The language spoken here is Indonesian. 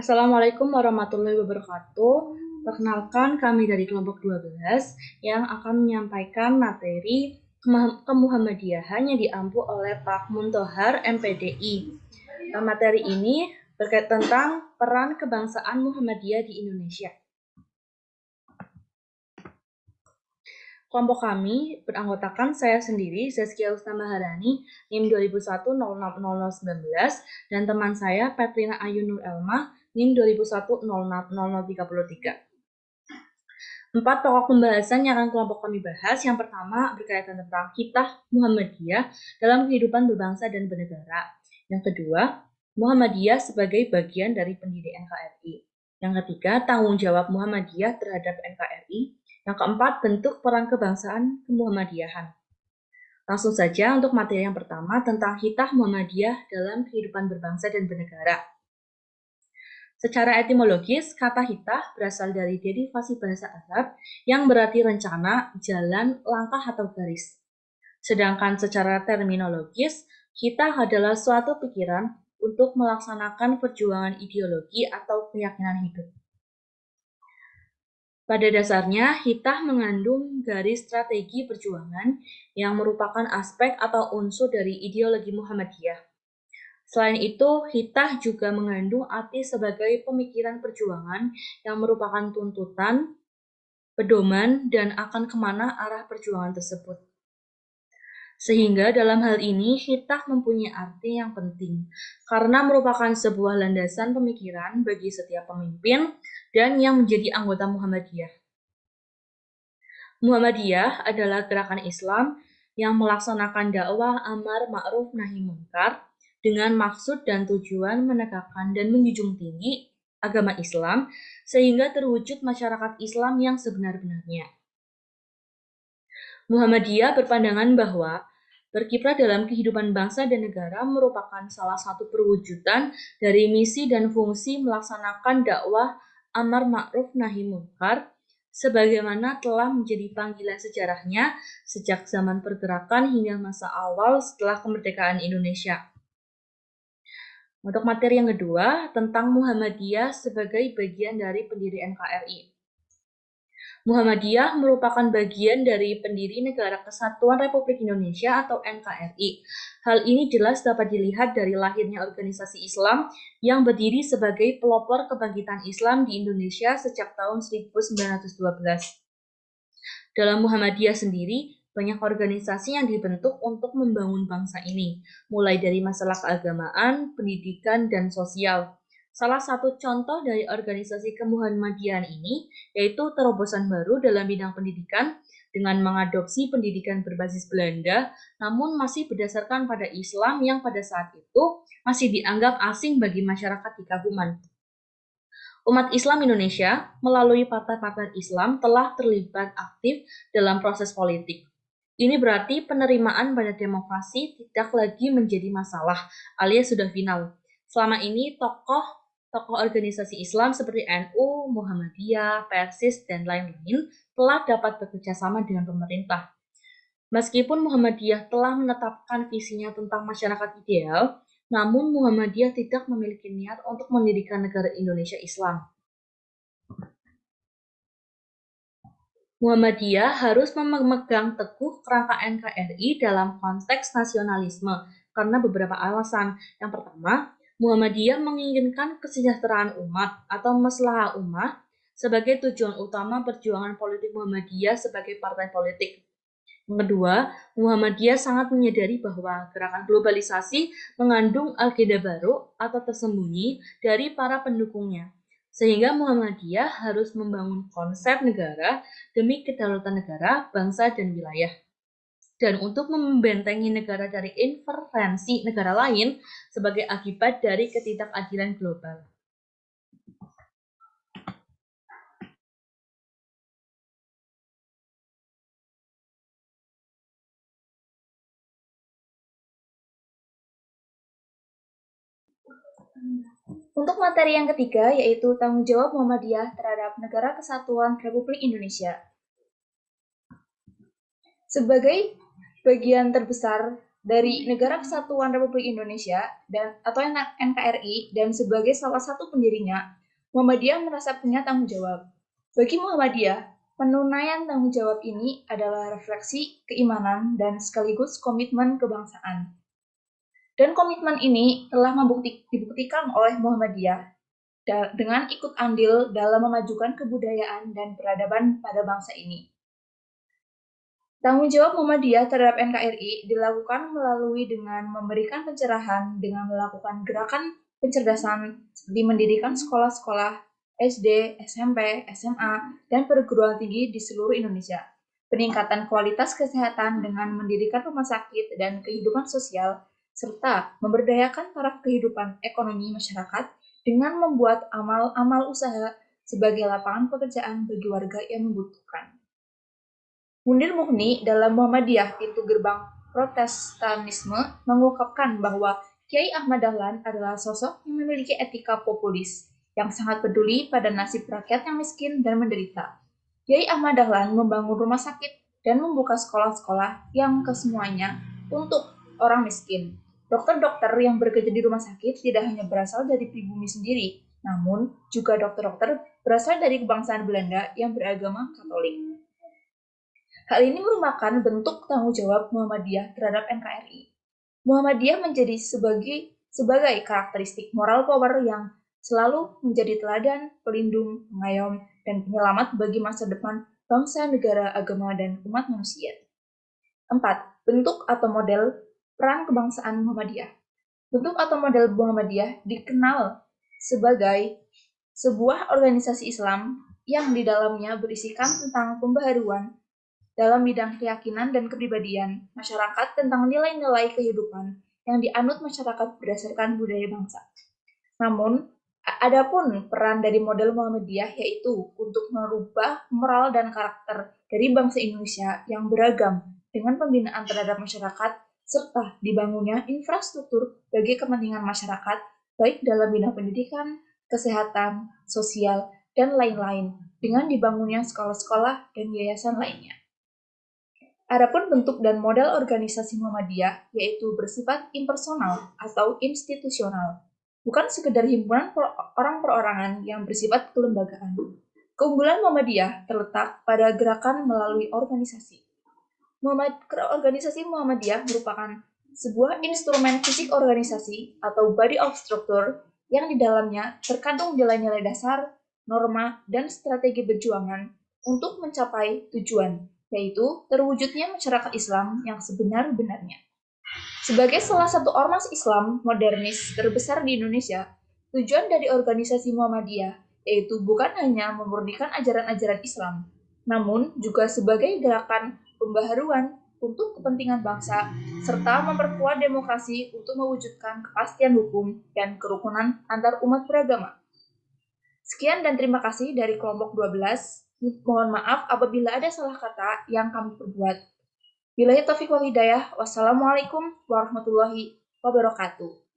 Assalamualaikum warahmatullahi wabarakatuh. Perkenalkan kami dari kelompok 12 yang akan menyampaikan materi kemuhamadiyahan yang diampu oleh Pak Muntohar MPDI. Materi ini berkaitan tentang peran kebangsaan Muhammadiyah di Indonesia. Kelompok kami beranggotakan saya sendiri, Zaskia Usna Maharani, NIM 2001-06-0019, dan teman saya, Petrina Ayu Nur Elma, NIM 2001-0033. 4 pokok pembahasan yang akan kelompok kami bahas. Yang pertama berkaitan tentang kitab Muhammadiyah dalam kehidupan berbangsa dan bernegara. Yang kedua, Muhammadiyah sebagai bagian dari pendiri NKRI. Yang ketiga, tanggung jawab Muhammadiyah terhadap NKRI. Yang keempat, bentuk peran kebangsaan kemuhammadiyahan. Langsung saja untuk materi yang pertama tentang hitah Muhammadiyah dalam kehidupan berbangsa dan bernegara. Secara etimologis, kata hitah berasal dari derivasi bahasa Arab yang berarti rencana, jalan, langkah, atau garis. Sedangkan secara terminologis, hitah adalah suatu pikiran untuk melaksanakan perjuangan ideologi atau keyakinan hidup. Pada dasarnya, hitah mengandung garis strategi perjuangan yang merupakan aspek atau unsur dari ideologi Muhammadiyah. Selain itu, hitah juga mengandung arti sebagai pemikiran perjuangan yang merupakan tuntutan, pedoman, dan akan kemana arah perjuangan tersebut. Sehingga dalam hal ini, hitah mempunyai arti yang penting, karena merupakan sebuah landasan pemikiran bagi setiap pemimpin dan yang menjadi anggota Muhammadiyah. Muhammadiyah adalah gerakan Islam yang melaksanakan dakwah amar ma'ruf nahi munkar dengan maksud dan tujuan menegakkan dan menjunjung tinggi agama Islam sehingga terwujud masyarakat Islam yang sebenar-benarnya. Muhammadiyah berpandangan bahwa berkiprah dalam kehidupan bangsa dan negara merupakan salah satu perwujudan dari misi dan fungsi melaksanakan dakwah amar ma'ruf nahi munkar sebagaimana telah menjadi panggilan sejarahnya sejak zaman pergerakan hingga masa awal setelah kemerdekaan Indonesia. Untuk materi yang kedua, tentang Muhammadiyah sebagai bagian dari pendiri NKRI. Muhammadiyah merupakan bagian dari pendiri Negara Kesatuan Republik Indonesia atau NKRI. Hal ini jelas dapat dilihat dari lahirnya organisasi Islam yang berdiri sebagai pelopor kebangkitan Islam di Indonesia sejak tahun 1912. Dalam Muhammadiyah sendiri, banyak organisasi yang dibentuk untuk membangun bangsa ini, mulai dari masalah keagamaan, pendidikan, dan sosial. Salah satu contoh dari organisasi kemuhammadiyahan ini yaitu terobosan baru dalam bidang pendidikan dengan mengadopsi pendidikan berbasis Belanda, namun masih berdasarkan pada Islam yang pada saat itu masih dianggap asing bagi masyarakat di Kabupaten. Umat Islam Indonesia melalui partai-partai Islam telah terlibat aktif dalam proses politik. Ini berarti penerimaan pada demokrasi tidak lagi menjadi masalah alias sudah final. Selama ini tokoh organisasi Islam seperti NU, Muhammadiyah, Persis, dan lain-lain telah dapat bekerja sama dengan pemerintah. Meskipun Muhammadiyah telah menetapkan visinya tentang masyarakat ideal, namun Muhammadiyah tidak memiliki niat untuk mendirikan negara Indonesia Islam. Muhammadiyah harus memegang teguh kerangka NKRI dalam konteks nasionalisme karena beberapa alasan. Yang pertama, Muhammadiyah menginginkan kesejahteraan umat atau maslahah umat sebagai tujuan utama perjuangan politik Muhammadiyah sebagai partai politik. Yang kedua, Muhammadiyah sangat menyadari bahwa gerakan globalisasi mengandung agenda baru atau tersembunyi dari para pendukungnya. Sehingga Muhammadiyah harus membangun konsep negara demi kedaulatan negara, bangsa, dan wilayah. Dan untuk membentengi negara dari intervensi negara lain sebagai akibat dari ketidakadilan global. Untuk materi yang ketiga, yaitu tanggung jawab Muhammadiyah terhadap Negara Kesatuan Republik Indonesia. Sebagai bagian terbesar dari Negara Kesatuan Republik Indonesia atau NKRI dan sebagai salah satu pendirinya, Muhammadiyah merasa punya tanggung jawab. Bagi Muhammadiyah, penunaian tanggung jawab ini adalah refleksi keimanan dan sekaligus komitmen kebangsaan. Dan komitmen ini telah dibuktikan oleh Muhammadiyah dengan ikut andil dalam memajukan kebudayaan dan peradaban pada bangsa ini. Tanggung jawab Muhammadiyah terhadap NKRI dilakukan melalui dengan memberikan pencerahan dengan melakukan gerakan pencerdasan seperti mendirikan sekolah-sekolah SD, SMP, SMA, dan perguruan tinggi di seluruh Indonesia. Peningkatan kualitas kesehatan dengan mendirikan rumah sakit dan kehidupan sosial, serta memberdayakan taraf kehidupan ekonomi masyarakat dengan membuat amal-amal usaha sebagai lapangan pekerjaan bagi warga yang membutuhkan. Munir Mughni dalam Muhammadiyah Pintu Gerbang Protestanisme mengungkapkan bahwa Kiai Ahmad Dahlan adalah sosok yang memiliki etika populis, yang sangat peduli pada nasib rakyat yang miskin dan menderita. Kiai Ahmad Dahlan membangun rumah sakit dan membuka sekolah-sekolah yang kesemuanya untuk orang miskin. Dokter-dokter yang bekerja di rumah sakit tidak hanya berasal dari pribumi sendiri, namun juga dokter-dokter berasal dari kebangsaan Belanda yang beragama Katolik. Hal ini merupakan bentuk tanggung jawab Muhammadiyah terhadap NKRI. Muhammadiyah menjadi sebagai karakteristik moral power yang selalu menjadi teladan, pelindung, pengayom, dan penyelamat bagi masa depan bangsa, negara, agama, dan umat manusia. 4. Bentuk atau model peran kebangsaan Muhammadiyah. Bentuk atau model Muhammadiyah dikenal sebagai sebuah organisasi Islam yang di dalamnya berisikan tentang pembaharuan dalam bidang keyakinan dan kepribadian masyarakat tentang nilai-nilai kehidupan yang dianut masyarakat berdasarkan budaya bangsa. Namun, adapun peran dari model Muhammadiyah yaitu untuk merubah moral dan karakter dari bangsa Indonesia yang beragam dengan pembinaan terhadap masyarakat serta dibangunnya infrastruktur bagi kepentingan masyarakat baik dalam bidang pendidikan, kesehatan, sosial, dan lain-lain dengan dibangunnya sekolah-sekolah dan yayasan lainnya. Adapun bentuk dan model organisasi Muhammadiyah yaitu bersifat impersonal atau institusional, bukan sekedar himpunan orang perorangan yang bersifat kelembagaan. Keunggulan Muhammadiyah terletak pada gerakan melalui organisasi. Organisasi Muhammadiyah merupakan sebuah instrumen fisik organisasi atau body of structure yang di dalamnya terkandung nilai-nilai dasar, norma, dan strategi perjuangan untuk mencapai tujuan, yaitu terwujudnya masyarakat Islam yang sebenar-benarnya. Sebagai salah satu ormas Islam modernis terbesar di Indonesia, tujuan dari organisasi Muhammadiyah yaitu bukan hanya memurnikan ajaran-ajaran Islam, namun juga sebagai gerakan pembaharuan untuk kepentingan bangsa, serta memperkuat demokrasi untuk mewujudkan kepastian hukum dan kerukunan antar umat beragama. Sekian dan terima kasih dari kelompok 12. Mohon maaf apabila ada salah kata yang kami perbuat. Billahi taufiq wal hidayah. Wassalamualaikum warahmatullahi wabarakatuh.